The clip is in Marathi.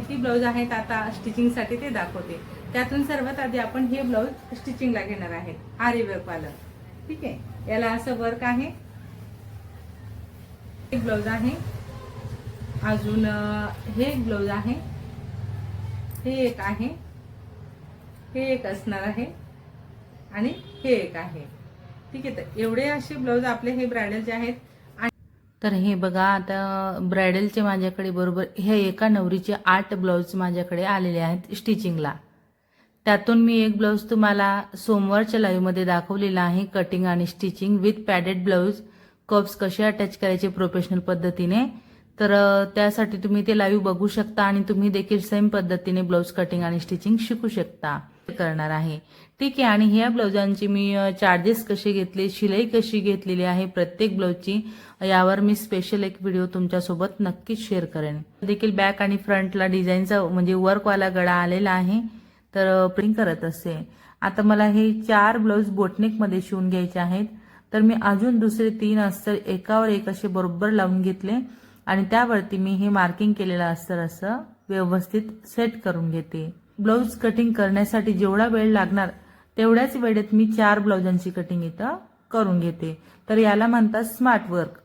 किती ब्लाऊज आहेत आता स्टिचिंगसाठी ते दाखवते। त्यातून सर्वात आधी आपण हे ब्लाऊज स्टिचिंगला घेणार आहेत आरी वर्क वाला। ठीक आहे, याला असं वर्क आहे, एक ब्लाऊज आहे, अजून हे एक ब्लाऊज आहे, हे एक आहे, हे एक असणार आहे आणि हे एक आहे। ठीक आहे, तर एवढे असे ब्लाऊज आपले हे ब्रायडलचे आहेत। तर हे बघा, आता ब्रायडलचे माझ्याकडे बरोबर हे एका नवरीचे 8 ब्लाऊज माझ्याकडे आलेले आहेत स्टिचिंगला। त्यातून मी एक ब्लाऊज तुम्हाला सोमवारच्या लाईव्ह मध्ये दाखवलेला आहे, कटिंग आणि stitching with padded blouse, cups कसे अटॅच करायचे प्रोफेशनल पद्धतीने। तर त्यासाठी तुम्ही ते लाईव्ह बघू शकता आणि तुम्ही देखील सेम पद्धतीने ब्लाऊज कटिंग आणि स्टिचिंग शिकू शकता करणार आहे। ठीक आहे, आणि ह्या ब्लाऊजांची मी चार्जेस कसे घेतले, शिलाई कशी घेतलेली आहे प्रत्येक ब्लाऊजची, यावर मी स्पेशल एक व्हिडिओ तुमच्यासोबत नक्कीच शेअर करेन। देखील बॅक आणि फ्रंटला डिझाईनचा म्हणजे वर्कवाला गळा आलेला आहे, तर प्रिंट करत असते। आता मला हे 4 ब्लाऊज बोटनेक मध्ये शिवून घ्यायचे आहेत, तर मी अजून दुसरे 3 अस्तर एकावर एक असे बरोबर लावून घेतले आणि त्यावरती मी हे मार्किंग केलेलं अस्तर असं व्यवस्थित सेट करून घेते। ब्लाऊज कटिंग करण्यासाठी जेवढा वेळ लागणार तेवढ्याच वेळेत मी 4 ब्लाऊजांची कटिंग इथं करून घेते। तर याला म्हणतात स्मार्ट वर्क।